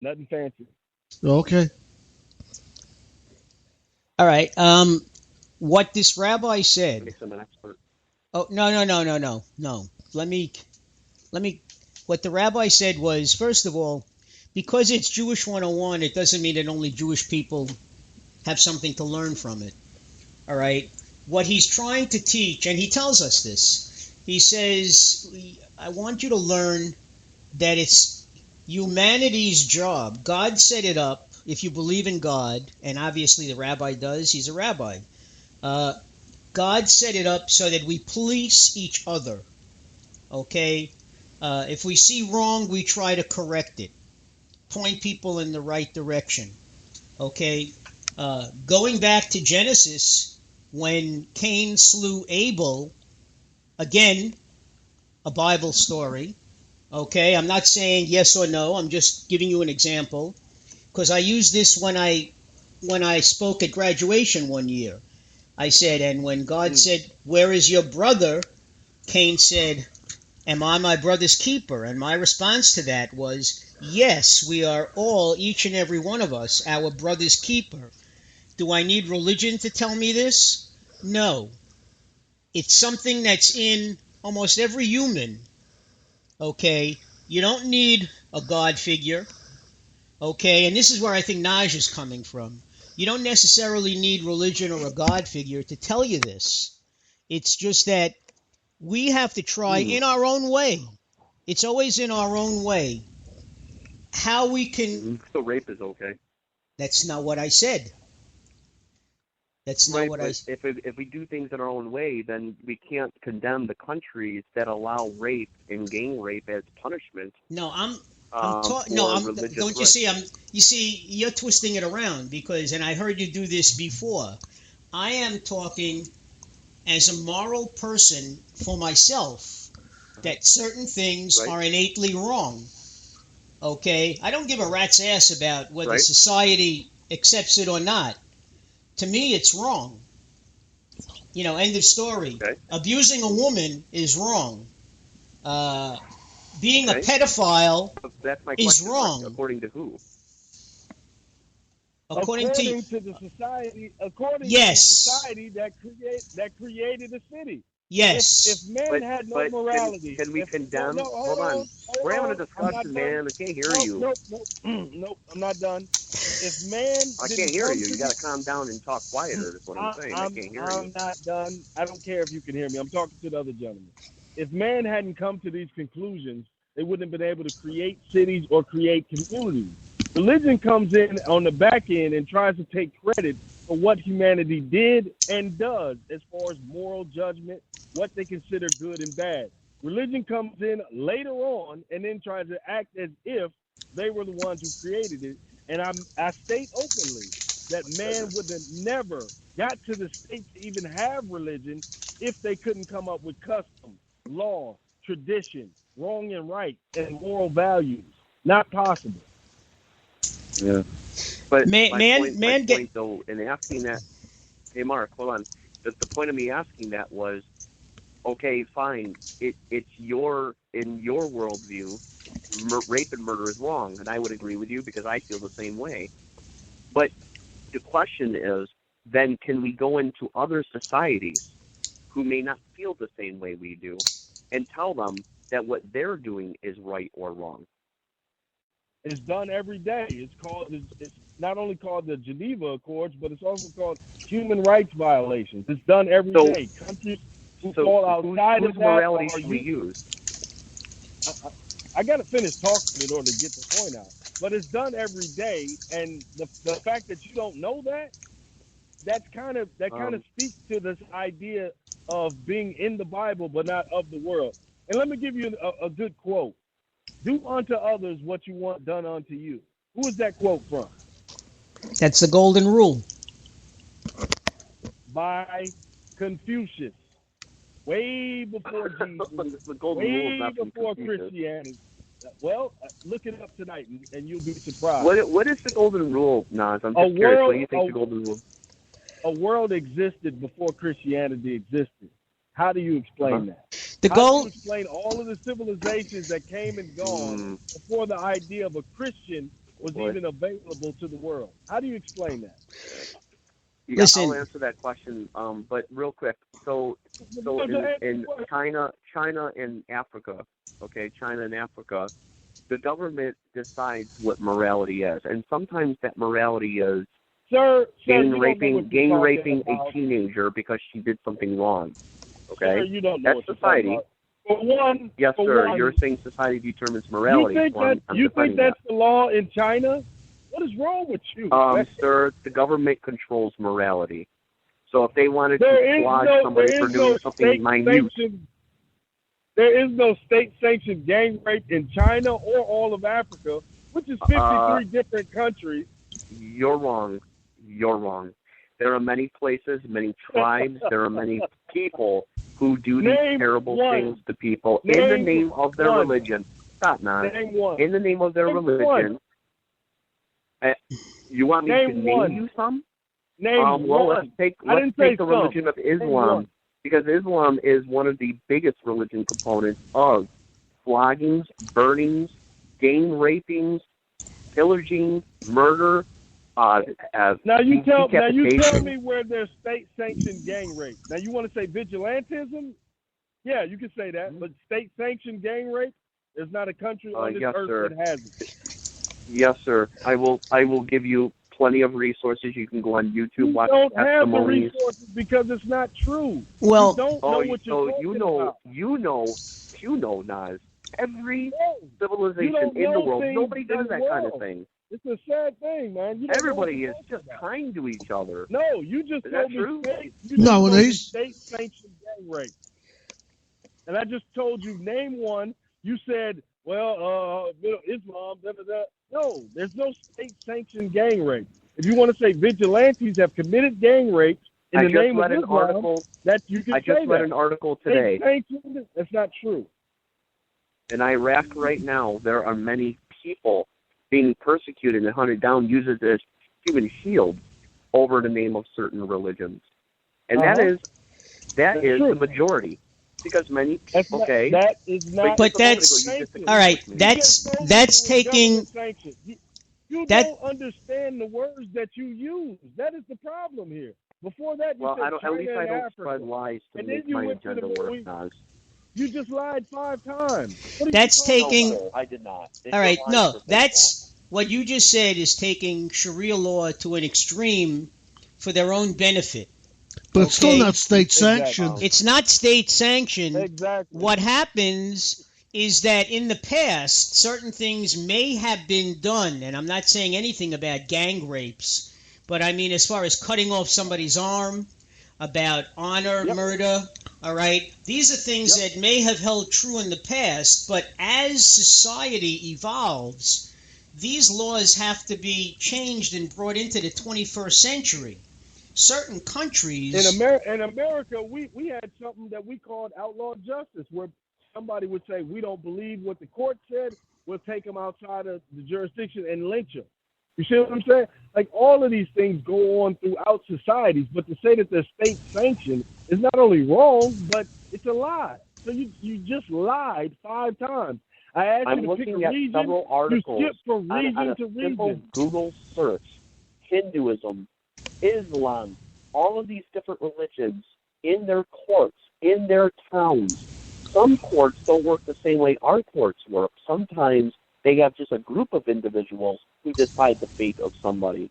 Nothing fancy. Okay. All right. What this rabbi said. Makes him an expert. Oh, no, no, no, no, no, no. Let me. What the rabbi said was, first of all, because it's Jewish 101, it doesn't mean that only Jewish people have something to learn from it. All right. What he's trying to teach, and he tells us this, he says, I want you to learn that it's humanity's job. God set it up. If you believe in God, and obviously the rabbi does, he's a rabbi. God set it up so that we police each other. Okay? If we see wrong, we try to correct it. Point people in the right direction. Okay? Going back to Genesis, when Cain slew Abel, again, a Bible story. Okay? I'm not saying yes or no. I'm just giving you an example. Because I used this when I spoke at graduation one year. I said, and when God said, where is your brother? Cain said, am I my brother's keeper? And my response to that was, yes, we are all, each and every one of us, our brother's keeper. Do I need religion to tell me this? No. It's something that's in almost every human. Okay? You don't need a God figure. Okay? And this is where I think Naj is coming from. You don't necessarily need religion or a God figure to tell you this. It's just that we have to try in our own way. It's always in our own way. How we can... So rape is okay. That's not what I said. That's not what I said. If we do things in our own way, then we can't condemn the countries that allow rape and gang rape as punishment. No, don't you see? You see, you're twisting it around because, and I heard you do this before. I am talking as a moral person for myself that certain things are innately wrong. Okay, I don't give a rat's ass about whether society accepts it or not. To me, it's wrong. End of story. Okay. Abusing a woman is wrong. Being a pedophile That's my is question. wrong. According to who? According to the society, according to the society that created the city. Yes. If men had no morality, can we condemn? Hold on. We're having a discussion, man. I can't hear you. Nope. I'm not done. If man, I can't hear you. You got to calm down and talk quieter. That's what I'm saying. I can't hear you. I'm not done. I don't care if you can hear me. I'm talking to the other gentleman. If man hadn't come to these conclusions, they wouldn't have been able to create cities or create communities. Religion comes in on the back end and tries to take credit for what humanity did and does as far as moral judgment, what they consider good and bad. Religion comes in later on and then tries to act as if they were the ones who created it. And I state openly that man would have never got to the state to even have religion if they couldn't come up with customs, law, tradition, wrong and right, and moral values. Not possible. Yeah. But man, point, though, in asking that, hey, Mark, hold on. The point of me asking that was, okay, fine. It's in your worldview, rape and murder is wrong, and I would agree with you because I feel the same way. But the question is, then can we go into other societies who may not feel the same way we do and tell them that what they're doing is right or wrong? It's done every day. It's not only called the Geneva Accords, but it's also called human rights violations. It's done every day. Countries who fall outside of that. Morality should we use? I got to finish talking in order to get the point out. But it's done every day, and the fact that you don't know that kind of speaks to this idea of being in the Bible but not of the world. And let me give you a good quote. Do unto others what you want done unto you. Who is that quote from? That's the golden rule. By Confucius. Way before Jesus. The golden rule is not from before Confucius. Christianity. Well, look it up tonight and you'll be surprised. What is the golden rule, Nas? I'm just curious. What do you think the golden rule? A world existed before Christianity existed. How do you explain that? How do you explain all of the civilizations that came and gone before the idea of a Christian was What? even available to the world. How do you explain that? Yeah, Listen. I'll answer that question. But real quick, so in China and Africa, okay, China and Africa, the government decides what morality is, and sometimes that morality is gang raping a teenager because she did something wrong. Okay, sir, you don't know that's society. For one, Yes, sir. You're saying society determines morality. You think that's the law in China? What is wrong with you? Sir, the government controls morality. So if they wanted to flog somebody for doing something minute, there is no state-sanctioned gang rape in China or all of Africa, which is 53 different countries. You're wrong. You're wrong. There are many places, many tribes, there are many people who do these terrible things to people in the name of their religion. Stop now. In the name of their religion. You want me to name you some? Let's take the religion of Islam, because Islam is one of the biggest religion components of floggings, burnings, gang rapings, pillaging, murder. Now you tell me where there's state-sanctioned gang rape. Now you want to say vigilantism? Yeah, you can say that, but state-sanctioned gang rape, there's not a country on this earth that has it. Yes, sir. I will give you plenty of resources. You can go on YouTube, watch testimonies. You don't have the resources because it's not true. Well, you don't know what you're talking about. You know, Nas. Every civilization in the world, nobody does that kind of thing. It's a sad thing, man. Everybody is just kind to each other. No, you just told me state-sanctioned gang rape. And I just told you, name one. You said, well, Islam, da, da, da. No, there's no state-sanctioned gang rape. If you want to say vigilantes have committed gang rape in the name of Islam, you can say that. I just read an article today. That's not true. In Iraq right now, there are many people being persecuted and hunted down, uses as human shields over the name of certain religions. And that is the majority. Because many people, that is not. But that's all right. That's taking. You don't understand the words that you use. That is the problem here. Before that, you said at least I don't Africa. spread lies to make my agenda work, Nas. You just lied 5 times. That's taking. No, I did not. All right, no, that's what you just said is taking Sharia law to an extreme for their own benefit. But it's still not state sanctioned. Exactly. It's not state sanctioned. Exactly. What happens is that in the past, certain things may have been done, and I'm not saying anything about gang rapes, but I mean as far as cutting off somebody's arm, about honor, murder, all right? These are things that may have held true in the past, but as society evolves, these laws have to be changed and brought into the 21st century. Certain countries... In America, we had something that we called outlaw justice, where somebody would say, we don't believe what the court said, we'll take them outside of the jurisdiction and lynch them. You see what I'm saying? Like, all of these things go on throughout societies, but to say that they're state-sanctioned is not only wrong, but it's a lie. So you just lied 5 times. I asked you to pick a region, several articles you skipped from region to region. Google search, Hinduism, Islam, all of these different religions in their courts, in their towns. Some courts don't work the same way our courts work. Sometimes they have just a group of individuals who decide the fate of somebody.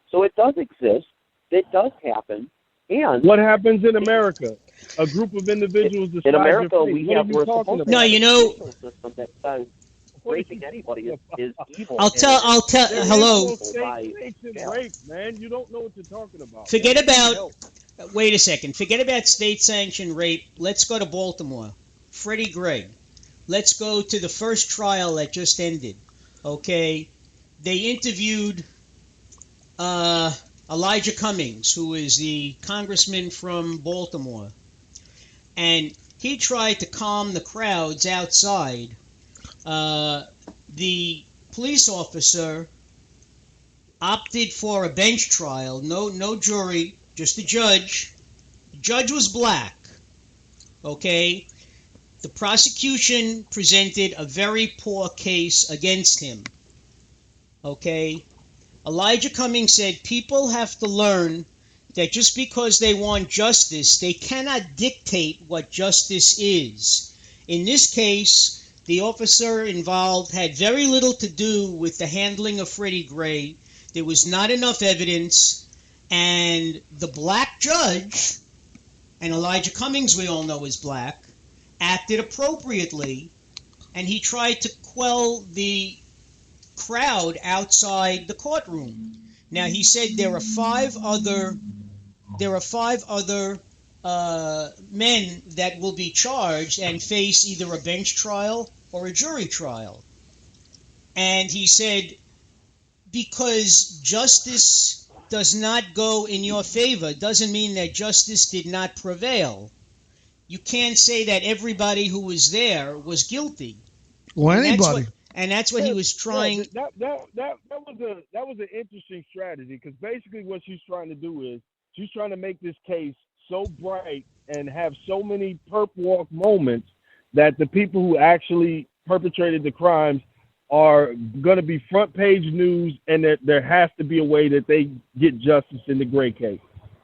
So it does exist. It does happen. And what happens in America? A group of individuals decide in America, your fate. we What have are you talking about? No, you know... system that says raping anybody is evil. I'll tell. Hello. Rape, man. You don't know what you're talking about. Forget about. Wait a second. Forget about state-sanctioned rape. Let's go to Baltimore. Freddie Gregg. Let's go to the first trial that just ended. Okay, they interviewed Elijah Cummings, who is the congressman from Baltimore, and he tried to calm the crowds outside. The police officer opted for a bench trial. No jury, just the judge. The judge was black. Okay? The prosecution presented a very poor case against him. Okay? Elijah Cummings said people have to learn that just because they want justice, they cannot dictate what justice is. In this case, the officer involved had very little to do with the handling of Freddie Gray. There was not enough evidence, and the black judge, and Elijah Cummings we all know is black, acted appropriately, and he tried to quell the crowd outside the courtroom. Now, he said there are five other men that will be charged and face either a bench trial or a jury trial. And he said, because justice does not go in your favor doesn't mean that justice did not prevail. You can't say that everybody who was there was guilty. Or anybody. And that's what he was trying. That was an interesting strategy, because basically what she's trying to do is she's trying to make this case so bright and have so many perp walk moments that the people who actually perpetrated the crimes are going to be front page news, and that there has to be a way that they get justice in the Gray case.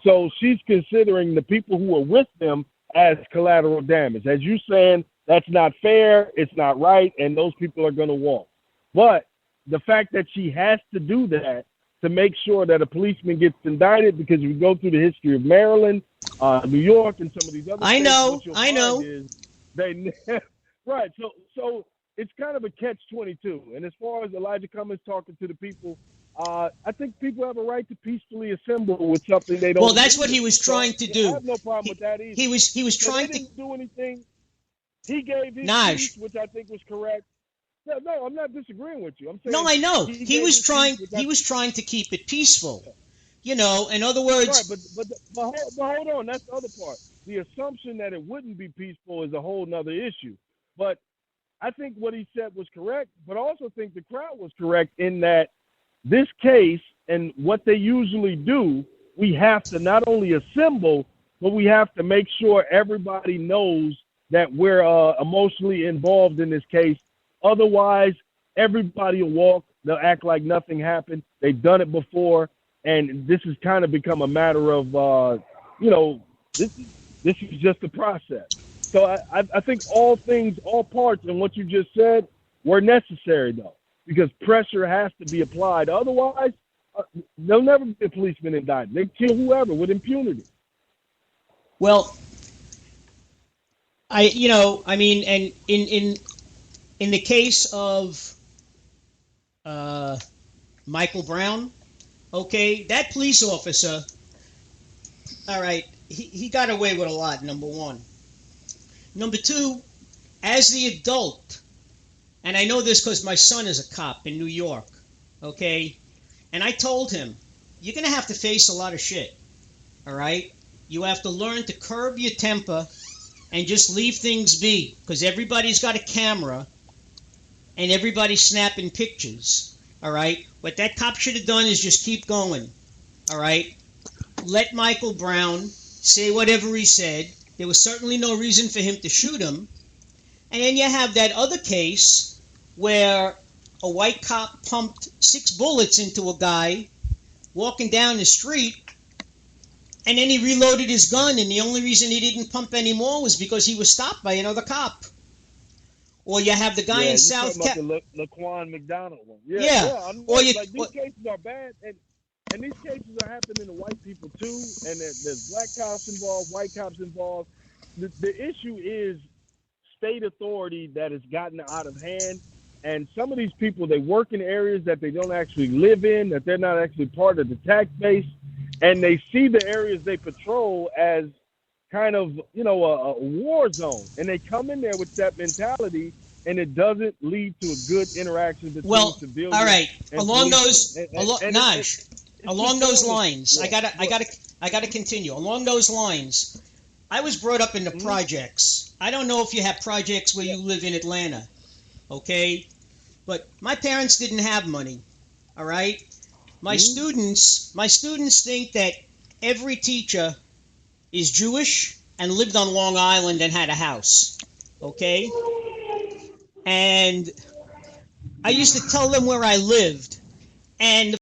So she's considering the people who are with them as collateral damage. As you saying, that's not fair, it's not right, and those people are going to walk. But the fact that she has to do that to make sure that a policeman gets indicted, because if you go through the history of Maryland, New York, and some of these other I states, know. Right. So it's kind of a catch-22. And as far as Elijah Cummings talking to the people, I think people have a right to peacefully assemble with something they don't. Well, that's what he was trying to do. I have no problem with that either. He was trying to do anything. He gave his speech, which I think was correct. No, I'm not disagreeing with you. I'm saying. No, I know. He was trying to keep it peaceful. You know, in other words. Right, but hold on. That's the other part. The assumption that it wouldn't be peaceful is a whole nother issue. But I think what he said was correct, but I also think the crowd was correct in that this case and what they usually do, we have to not only assemble, but we have to make sure everybody knows that we're emotionally involved in this case. Otherwise, everybody will walk. They'll act like nothing happened. They've done it before, and this has kind of become a matter of, this is just a process. So I think all parts, and what you just said were necessary, though, because pressure has to be applied. Otherwise, there'll never be a policeman indicted. They kill whoever with impunity. Well, and in the case of Michael Brown, okay, that police officer, all right, he got away with a lot, number one. Number two, as the adult, and I know this because my son is a cop in New York, okay, and I told him, you're going to have to face a lot of shit, all right? You have to learn to curb your temper and just leave things be, because everybody's got a camera and everybody's snapping pictures, all right? What that cop should have done is just keep going, all right? Let Michael Brown say whatever he said. There was certainly no reason for him to shoot him. And then you have that other case where a white cop pumped 6 bullets into a guy walking down the street, and then he reloaded his gun, and the only reason he didn't pump any more was because he was stopped by another cop. Or you have the guy in South Carolina. The Laquan McDonald one. Yeah. These cases are bad, and these cases are happening to white people too, and there's black cops involved, white cops involved. The issue is state authority that has gotten out of hand, and some of these people, they work in areas that they don't actually live in, that they're not actually part of the tax base, and they see the areas they patrol as kind of, a war zone, and they come in there with that mentality, and it doesn't lead to a good interaction between civilians. All right, and along police. Along those lines, I gotta continue. Along those lines, I was brought up in the projects. I don't know if you have projects where you live in Atlanta, okay? But my parents didn't have money, all right? My students think that every teacher is Jewish and lived on Long Island and had a house, okay? And I used to tell them where I lived, And